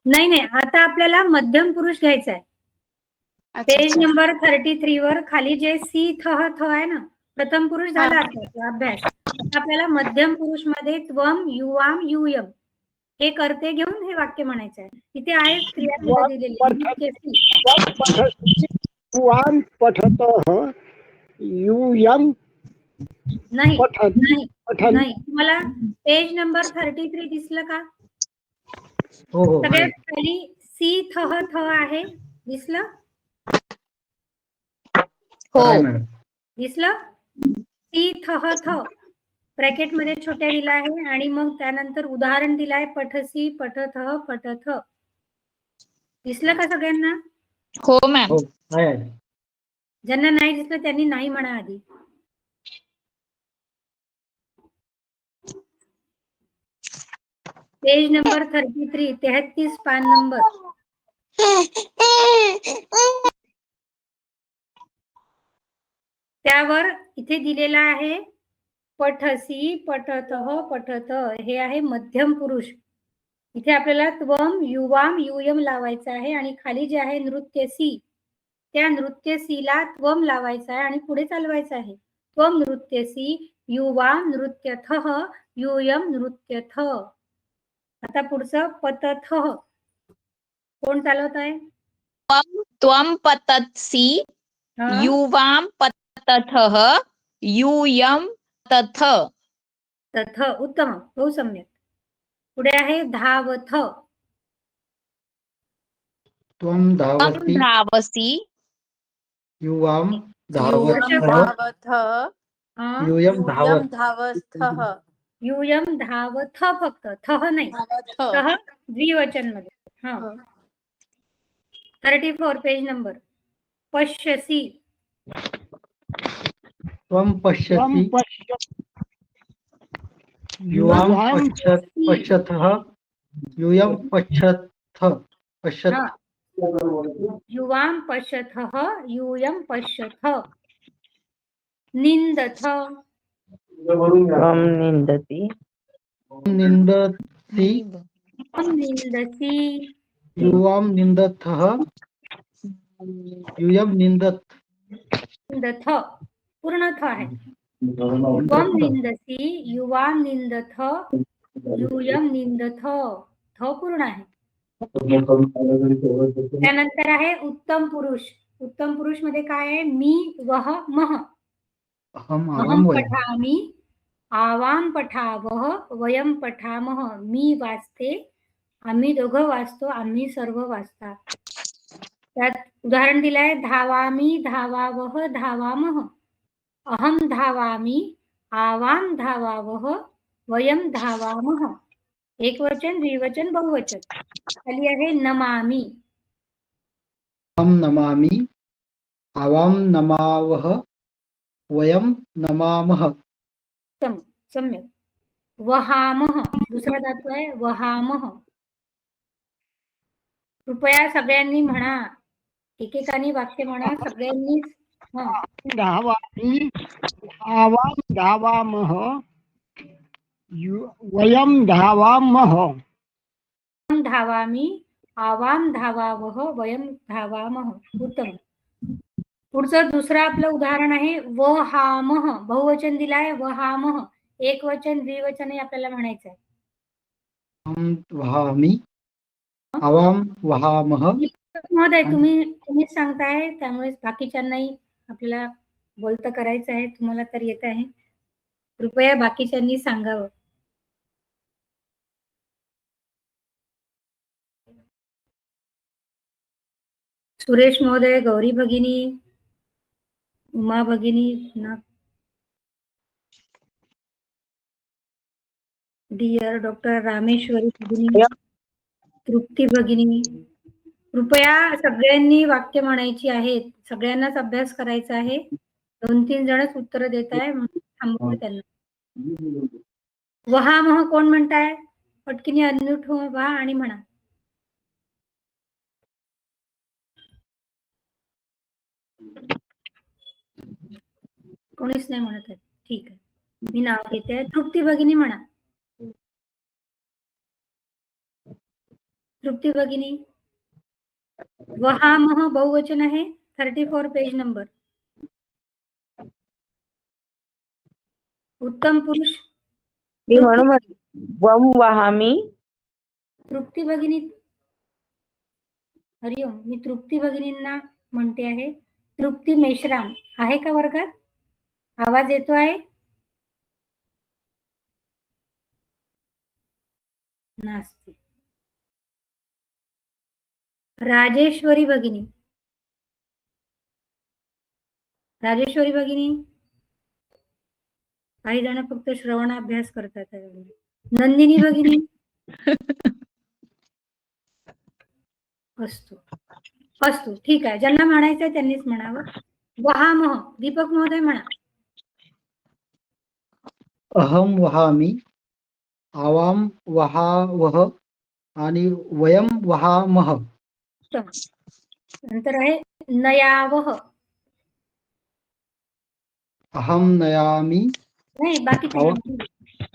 नाही, आता आपल्याला मध्यम पुरुष घ्यायचा आहे. पेज नंबर 33 वर खाली जे सी थ आहे ना, प्रथम पुरुष झाला आपला अभ्यास. आपल्याला मध्यम पुरुष मध्ये त्वम, युवाम, यूयम हे करते घेऊन हे वाक्य म्हणायचं आहे. तिथे आहे क्रियापद दिलेली.
युवां पठतः यूयं
नाही
पठन्ति.
नाही, तुम्हाला पेज नंबर 33 दिसलं का?
हो हो
सगळ्यात खाली सी थ आहे, दिसलं?
हो.
आहे मॅडम.
दिसलं? सी थ ब्रॅकेट मध्ये छोट्या दिला आहे आणि मग त्यानंतर उदाहरण दिलं आहे, पठसी, पठथ, पठथ. दिसलं का सगळ्यांना?
हो मॅम.
हो आहे.
ज्यांना नाही दिसलं त्यांनी नाही म्हणा आधी. पेज नंबर 33, 33 पान नंबर. त्यावर इथे दिलेला आहे पठसी, पठतः, पठथ. हे आहे मध्यम पुरुष. इथे आपल्याला त्वम, युवाम, यूयम लावायचं आहे आणि खाली जे आहे नृत्यसी, त्या नृत्यसीला त्वम लावायचा आहे आणि पुढे चालवायचं आहे. त्वम नृत्यसी, युवाम नृत्यथः, यूयम नृत्यथ. आता पुढचं पतथ. कोण चालवत आहे?
त्वं पतत्सि,
हा,
युवां पतथः, यूयं तथ.
तथ. उत्तम, बहु सम्यक. पुढे आहे धावथ.
त्वं
त्वं
धावति,
धावसि,
युवां
युवं
धावथः,
धावथ,
यूयं
यूयं
धावत्.
धावस्थः.
यूयम धावथ, फक्त थह नाही.
धावथ.
थह द्विवचन मध्ये. हा, 34 पेज नंबर. पश्यसी,
त्वं पश्यसि, युवां पश्यथः, यूयं पश्यथ, पश्यथ.
हा, युवाम पश्यथः, यूयम पश्यथ. निंदथ,
त्वं निन्दति,
निन्दति,
निंदसी,
युवां निन्दथः, यूयं निन्दत्.
निंदथ. पूर्ण थ आहे. त्वं निंदसी, युवाम निंदथ, यूयम निंदथ. थ पूर्ण आहे. त्यानंतर आहे उत्तम पुरुष. उत्तम पुरुष मध्ये काय आहे? मी, वह, मह.
अहम्
अहम
आवां वयम्.
पठामि, आवाम पठावह, वयम पठामह. मी वाचते, आम्ही दोघं वाचतो, आम्ही सर्व वाचतात. त्यात उदाहरण दिलं आहे, धावामी, धावावह, धावामह. अहम धावामी, आवाम धावावह, वयम धावामह. एकवचन, द्विवचन, बहुवचन. खाली आहे नमामि.
अहं नमामि, आवां नमावः, वयं नमामः.
उत्तम, सम्यक. वहामह. दुसरा धातू आहे वहामह. कृपया सगळ्यांनी म्हणा, एकेकाने वाक्य म्हणा, सगळ्यांनीच.
धावामि, आवां धावामः, वयं धावामः.
अहं धावामि, आवाम धावावह, वयम धावामह. उत्तम. पुढचं दुसरं आपलं उदाहरण आहे वहामह. बहुवचन दिलाय वहामह. एकवचन, द्विवचनही आपल्याला म्हणायचं आहे.
अहं वहामि, आवां वहामः.
महोदय, तुम्हीच सांगताय, त्यामुळे बाकीच्यांनाही आपल्याला बोलतं करायचं आहे. तुम्हाला तर येत आहे. कृपया बाकीच्यांनी सांगावं. सुरेश महोदय, गौरी भगिनी, उमा भगिनी, पुन्हा डिअर डॉक्टर रामेश्वरी भगिनी, तृप्ती भगिनी, कृपया सगळ्यांनी वाक्य म्हणायची आहेत. सगळ्यांनाच अभ्यास करायचा आहे. 2-3 जणच उत्तर देत आहे म्हणून थांबवलं त्यांना. वहामह कोण म्हणताय? पटकिनी अनम्यूट व्हा आणि म्हणा. कोणीच नाही म्हणत आहे. ठीक आहे, मी नाव घेते. तृप्ती भगिनी म्हणा. तृप्ती भगिनी, वहामह बहुवचन आहे. 34 पेज नंबर. उत्तम पुरुष
मी म्हणून वम वहामी.
तृप्ती भगिनी, हरिओम. मी तृप्ती भगिनींना म्हणते आहे. तृप्ती मेश्राम आहे का वर्गात? आवाज येतो आहे? नास्ती. राजेश्वरी भगिनी, राजेश्वरी भगिनी, काही जण फक्त श्रवणाभ्यास करतात. नंदिनी भगिनी, असतो असतो, ठीक आहे. ज्यांना म्हणायचंय त्यांनीच म्हणावं. वहामह, दीपक महोदय म्हणा.
अहम वहामी, आवाम वहावह आणि वयम वहामह.
उत्तम. नंतर आहे नयावह.
अहम नयामी,
नाही, बाकीचे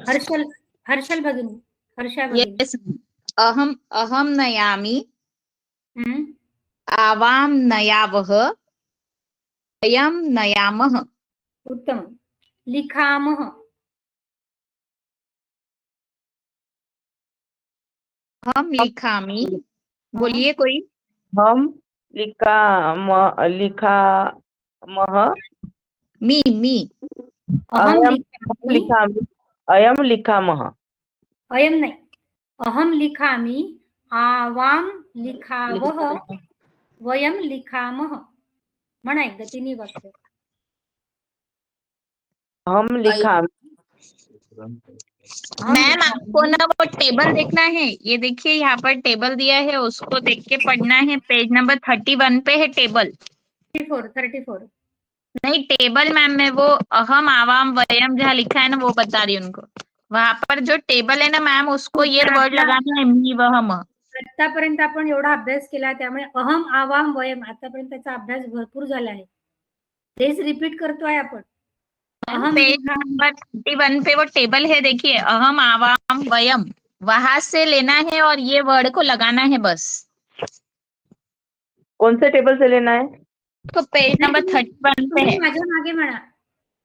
हर्षल, हर्षल भगिनी, हर्षा भगिनी.
येस. अहम अहम नयामि,
हम्म,
आवाम नयावह, वयम नयामः.
उत्तम. लिखामह.
हम लिखामि. बोलिए कोई.
हम लिखामह.
मी
अहम
अयम
लिखामि.
लिखामि. अयम लिखामह.
अयम नाही. अहम लिखामि, आवाम लिखावह, वयम लिखामह. म्हणा एकदा तिन्ही वाक्य.
हम लिखामि.
मैम आपको ना वो टेबल देखना है. ये देखिए यहाँ पर टेबल दिया है, उसको देख के पढ़ना है. पेज नंबर 31 पे है टेबल.
34.
नहीं टेबल मैम, मैं वो अहम आवाम वयम जहाँ लिखा है ना वो बता रही हूँ उनको. वहां पर जो टेबल है ना मैम, उसको ये वर्ड लगाना है, मी वह म.
आतापर्यंत आपण एवढा अभ्यास केला, त्यामुळे अहम आवाम वयम आतापर्यंत त्याचा अभ्यास भरपूर झाला आहे. तेच रिपीट करतोय आपण. अहम
पेज नंबर 31 पे वो टेबल है, देखिए अहम आवाम वयम, वहां से लेना है और ये वर्ड को लगाना है बस.
कौन से टेबल से लेना है?
तो पेज नंबर 31 पे है.
माझ्या मागे म्हणा.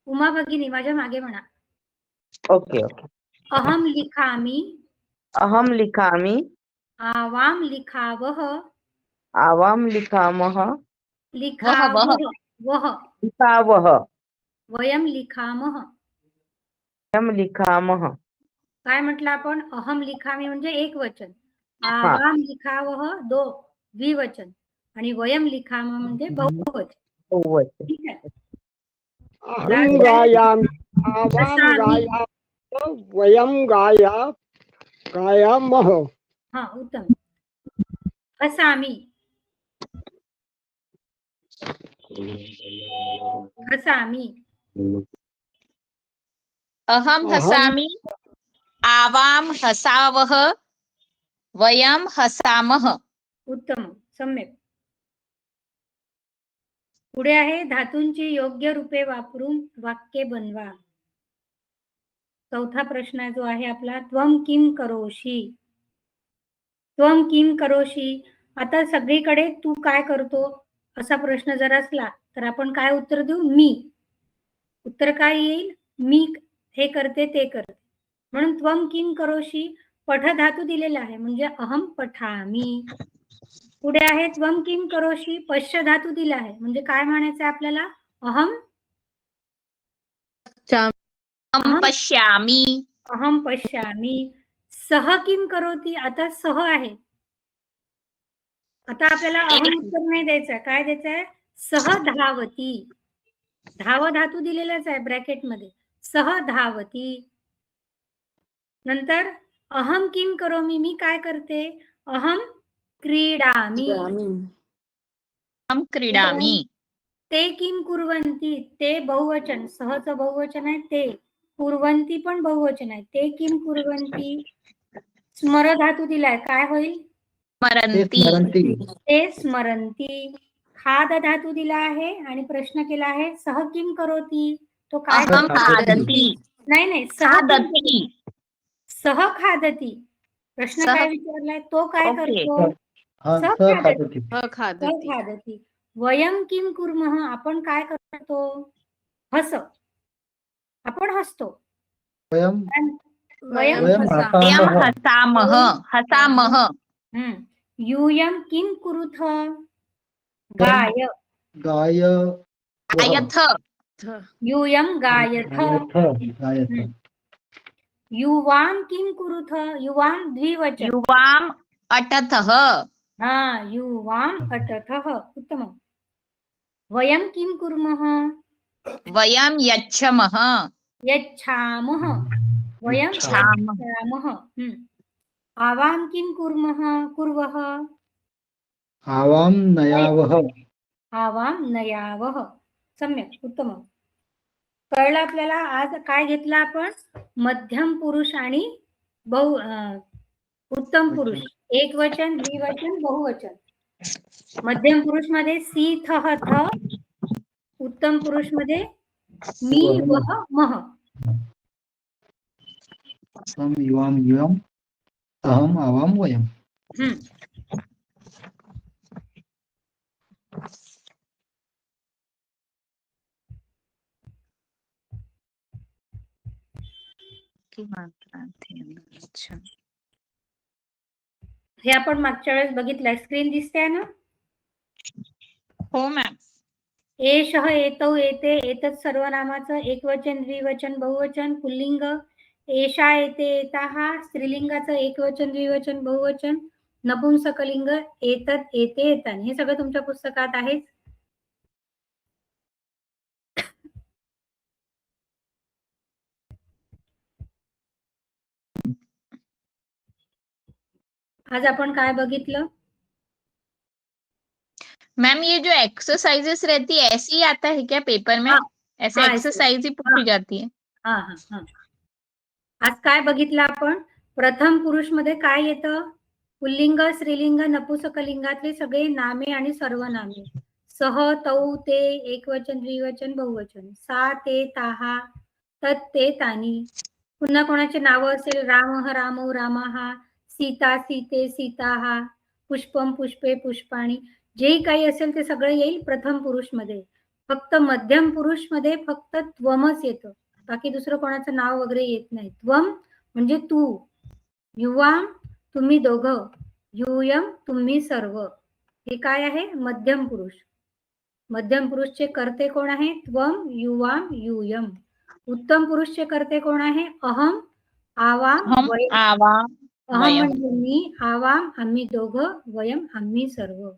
उमा भगिनी माझ्या मागे म्हणा.
Okay okay.
अहम लिखामि,
अहम लिखामि,
आवाम लिखावह,
आवाम लिखामह,
लिखावह, वह,
लिखावह,
वयम लिखामह.
वयम लिखामह.
काय म्हटलं आपण? अहम लिखामी म्हणजे एक वचन, आवाम लिखावह द्विवचन आणि वयम लिखामह म्हणजे बहुवचन.
बहुवचन.
ठीक आहे.
अहं गायामि, आवां
हसामि.
गायामः, वयं गायामः.
हा, उत्तम. हसामि, हसामि.
अहम हसामि, आवाम हसावह, वयम हसामः.
उत्तम, सम्यक. पुढे आहे धातूंची योग्य रूपे वापरून वाक्य बनवा. चौथा प्रश्न जो आहे आपला, त्वम किम करोषि. त्वम किम करोषि. आता सगळीकडे तू काय करतो असा प्रश्न जर असला तर आपण काय उत्तर देऊ? मी. उत्तर काय येईल? मी हे करते ते करते. म्हणून त्वम किम करोषि पठ धातू दिलेला आहे म्हणजे अहम पठामि. पुढे आहे त्वम किम करोषि पश्य धातू दिला आहे म्हणजे काय म्हणायचं आपल्याला? अहम
पश्यामि.
अहम पश्यामि. सह किम करोति. आता सह आहे. आता आपल्याला अहम उत्तर नाही द्यायचं. काय द्यायचंय. सह धावती. धाव धातू दिलेलाच आहे ब्रॅकेटमध्ये. सह धावती. नंतर अहम किम करोमि. मी काय करते. अहम क्रीडामि.
अहम क्रीडामि.
ते किम कुर्वन्ति. ते बहुवचन. सहचं बहुवचन आहे ते. कुर्वन्ति पण बहुवचन आहे. ते किम कुर्वन्ति. स्मर धातू दिलाय. काय होईल.
स्मरन्ति.
ते स्मरन्ति. खाद धातू दिला आहे आणि प्रश्न केला आहे सह किम करोति. तो काय
अहम खादति.
नाही
खादति.
सह खादति. प्रश्न
सह.
काय विचारलाय. तो काय
ओके.
करतो.
हा,
सह खादति.
खादति.
खादति. वयम किम कुर्मः. आपण काय करतो. हस. आपण हसतो.
वयम
वयम
वयम
वयम
हसामः.
हसामः.
यूयम किम कुरुथ. गाय.
गायथ.
यूयम गायथ.
गायथ.
युवाम किम कुरुथ. युवाम द्विवचन.
युवाम अटथः.
युवाम अटथः. उत्तमम्. वयम किम कुर्मः.
वयम यच्छमः.
यच्छामः. वयम
यच्छामः.
यच्छामः. आवाम किम कुर्मः. कुर्वः.
आवाम नयावः.
आवाम नयावः. सम्यक. उत्तम. कळलं आपल्याला. आज काय घेतलं आपण. मध्यम पुरुष आणि उत्तम पुरुष. एक वचन, द्विवचन, बहुवचन. मध्यम पुरुष मध्ये सी थ थ. उत्तम पुरुष मध्ये मी वह मह.
अहम युवाम युयम. अहम आवाम वयम.
अच्छा.
हे आपण मागच्या वेळेस बघितलंय. स्क्रीन दिसते ना.
हो मॅम.
एषः एतौ एते एतत् सर्वनामाचं एकवचन, द्विवचन, बहुवचन, पुल्लिंग. एषा एते एताः स्त्रीलिंगाचं एकवचन, द्विवचन, बहुवचन, नपुंसकलिंग एतत् एते एतानि. हे सगळं तुमच्या पुस्तकात आहे. आज आपण काय बघितलं.
मैम ये जो एक्सरसाइजेस रहती है ऐसे ही आता है क्या पेपर में. ऐसे एक्सरसाइज ही पूछी जाती है.
आज काय बघितलं आपण. प्रथम पुरुष मध्ये काय येतं. पुल्लिंग, स्त्रीलिंग, नपुंसकलिंगातले सगळे नामे आणि सर्वनामे. सह, तौ, ते, एकवचन, द्विवचन, बहुवचन. सा, ते, ताहा, तत्, ते, तानी. पुन्हा कोणाचे नाव असेल. राम, रामौ, रामाहा. सीता, सीते, सीताहा. पुष्पम, पुष्पे, पुष्पाणी. जे काही असेल ते सगळं येईल प्रथम पुरुष मध्ये. फक्त मध्यम पुरुष मध्ये फक्त त्वमच येतं. बाकी दुसरं कोणाचं नाव वगैरे येत नाही. त्वम म्हणजे तू. युवाम तुम्ही दोघं. यूयम तुम्ही सर्व. हे काय आहे. मध्यम पुरुष. मध्यम पुरुषचे कर्ते कोण आहे. त्वम, युवाम, यूयम. उत्तम पुरुषचे कर्ते कोण आहे. अहम, आवाम, वयम.
आवाम,
अहम म्हणजे मी, आवाम आम्ही दोघं, वयम आम्ही सर्व.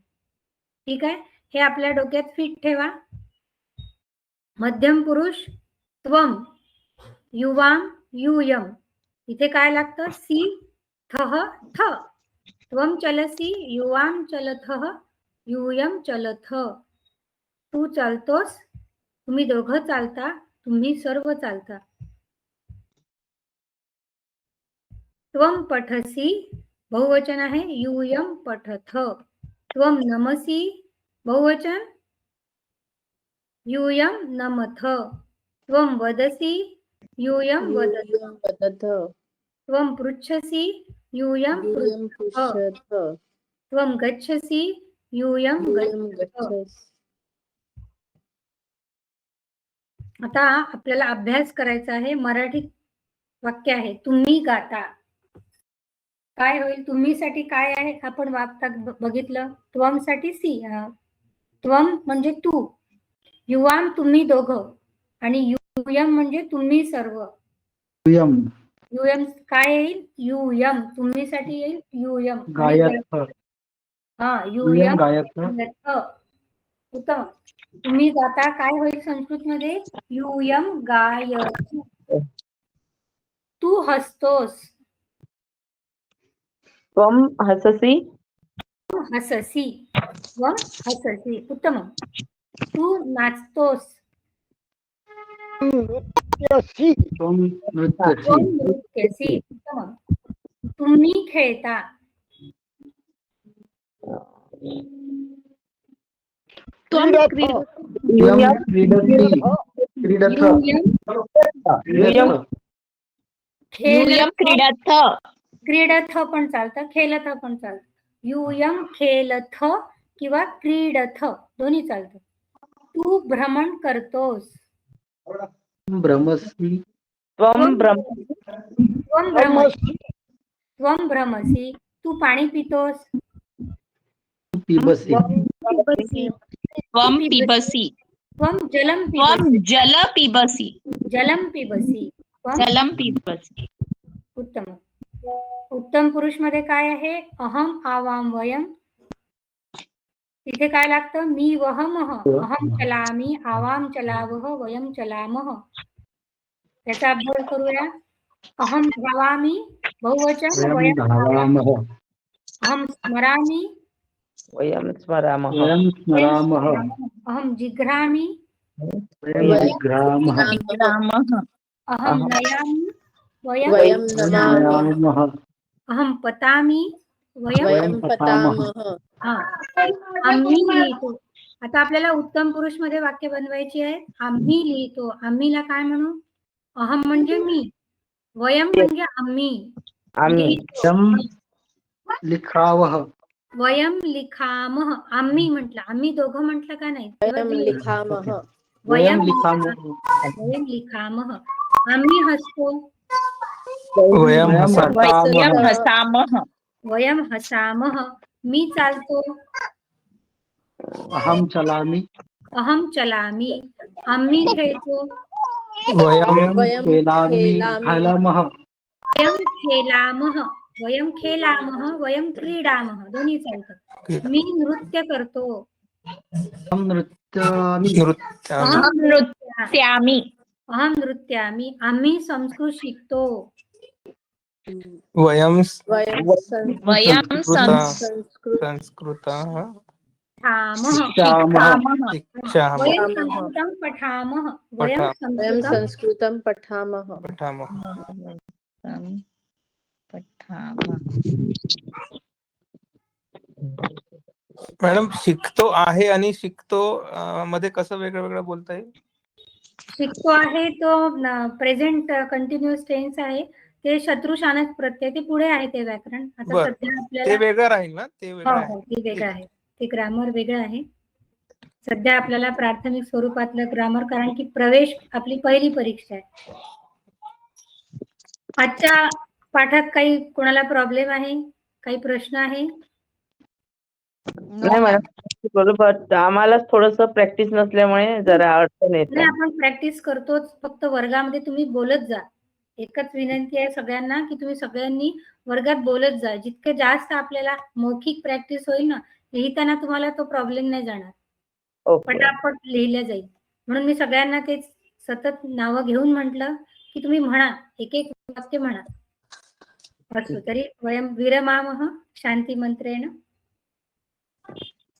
ठीक आहे. हे आपल्या डोक्यात फिट ठेवा. मध्यम पुरुष त्वम, युवाम, यूयम. इथे काय लागतं. सी थह थ. त्वम चलसी, युवाम चलथः, यूयम चलथ. तू चालतोस, तुम्ही दोघं चालता, तुम्ही सर्व चालता. त्वम पठसी बहुवचन आहे. यूयम पठथ. त्वम नमसी बहुवचन. यूयम नमथ. त्वम वदसी यूयम वदथ. त्वम पृच्छसी यूयम पृच्छथ. त्वम गच्छसी यूयम गच्छथ. आता आपल्याला अभ्यास करायचा आहे. मराठीत वाक्य आहे. तुम्ही गाता. काय होईल. तुम्ही साठी काय आहे आपण वाक्यात बघितलं. त्वम साठी सी. त्वम म्हणजे तू. युवाम तुम्ही दोघं आणि यूयम म्हणजे तुम्ही सर्व.
यूयम
युयम काय येईल? युयम तुम्हीसाठी येईल युयम. आणि
गायत्थ
हा
यूयम
युयम
गायत्थ
गायत्थ. उत्तम. तुम्ही जाता काय होईल संस्कृत मध्ये? युयम गायत्थ. तू हसतोस.
त्वम हससी.
हससी. त्वम हससी. उत्तम. तू नाचतोस.
नृत्यसि
त्वं नृत्यसि
त्वम नृत्यसी. उत्तम. तुम्ही खेळता.
क्रीडथ
यूयं क्रीडति क्रीडथ
युयम
क्रीडथ
यूयम
खेलथ.
क्रीडथ.
क्रीडथ पण चालतं, खेलथ पण चालतं. युयम खेलथ किंवा क्रीडथ दोन्ही चालतं. तू भ्रमण करतोस.
भ्रमसि
त्वम भ्रम.
त्वम भ्रमसी. त्वम भ्रमसी. तू पाणी पितोस.
पिबसि
पिबसी.
त्वम पिबसी.
त्वम जलम
त्वम
पिबसी.
जल पिबसी.
जलम पिबसी. त्वम
जलम पिबसी.
उत्तम. उत्तम पुरुष मध्ये काय आहे? अहम आवाम वयम. तिथे काय लागतं? मी वहमः. अहम चलामी. आवाम चलावः. वयम चलामः. त्याचा अभ्यास करूया. अहम धावामी बहुवचन.
वयं
वयम
धावामः
अहम स्मरामी.
वयं स्मरामः.
वयं स्मरामः
अहम जिघ्रामी.
वयं जिघ्रामः
रामः.
अहम नयामी. वयम
वयं नयामः
अहम पतामी.
वयं पतामः
हा. आम्ही लिहितो. आता आपल्याला उत्तम पुरुष मध्ये वाक्य बनवायची आहे. आम्ही लिहितो. आम्हीला काय म्हणू? अहम म्हणजे मी. वयम म्हणजे आम्ही.
आम्ही.
लिहितो.
वयं लिखावः
वयम लिखामः. आम्ही म्हटलं. आम्ही दोघं म्हटलं का नाही?
वयं लिखामः.
वयं लिखामः
वयम लिखामः. आम्ही हसतो.
वयं
वयं
हसामः.
वयं
हसामः
हसामः.
वयम हसामः. मी चालतो.
अहं चलामि
अहम चलामी. आम्ही खेळतो.
वयं
वयं खेलामि खेलामः
वयम खेलामः. वयम खेलामः. वयम क्रीडामः. दोन्ही चालतं. मी नृत्य करतो.
अहं नृत्यामि
नृत्यामि.
अहं नृत्यामि.
अहम नृत्यामी. आम्ही संस्कृत शिकतो.
वयं
वयं
संस्कृतः
ठामः.
शिक्षामः
शिक्षामः.
वयम संस्कृतं पठामः. वयम संस्कृतं
संस्कृतं पठामः.
पठामः.
पठामः.
मॅडम शिकतो आहे आणि शिकतो मध्ये कसं वेगळं वेगळं बोलता येईल?
शिकतो आहे तो प्रेझेंट कंटिन्युअस टेन्स आहे. ते शत्रुशानक प्रत्यय. ते पुढे आहे ते व्याकरण. आता
बरं.
सध्या
ते
आपल्याला
वेगळं राहील ना? ते वेगळं आहे.
ते वेगळं आहे. ते ग्रामर वेगळं आहे. सध्या आपल्याला प्राथमिक स्वरूपातलं ग्रामर, कारण की प्रवेश आपली पहिली परीक्षा आहे. आजच्या पाठात काही कोणाला प्रॉब्लेम आहे? काही प्रश्न आहे?
नाही मॅडम, बरोबर. आम्हालाच थोडस प्रॅक्टिस नसल्यामुळे जरा अडचण येत
नाही,
आहे.
आपण प्रॅक्टिस करतोच. फक्त वर्गामध्ये तुम्ही बोलत जा. एकच विनंती आहे सगळ्यांना की तुम्ही सगळ्यांनी वर्गात बोलत जा. जितके जास्त आपल्याला मौखिक प्रॅक्टिस होईल ना, लिहिताना तुम्हाला तो प्रॉब्लेम नाही जाणार.
ओके.
पटापट लिहिल्या जाईल. म्हणून मी सगळ्यांना ते सतत नावं घेऊन म्हटलं की तुम्ही म्हणा, एक एक वाक्य म्हणा. असो तरी वयम विरमामः शांती मंत्रेण.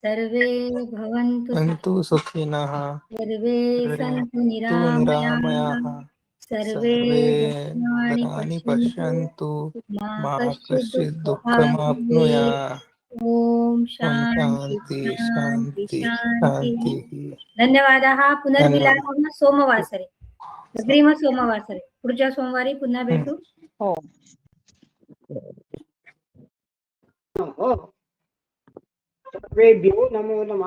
सर्वे भवन्तु
सुखिनः.
सर्वे सन्तु
निरामयाः.
निरामयाः. सर्वे भद्राणि
भद्राणि
पश्यन्तु. मा
मा
कश्चित्
कश्चित्
दुःखमाप्नुयात्. ओम
शान्ति
शांती शांती
शान्ति
शांती.
शान्तिः.
धन्यवादाः. पुनर्मिलामः सोमवासरे. अग्रिम सोमवासरे. पुढच्या सोमवारी पुन्हा भेटू.
हो.
सर्वेभ्यो नमो नमः.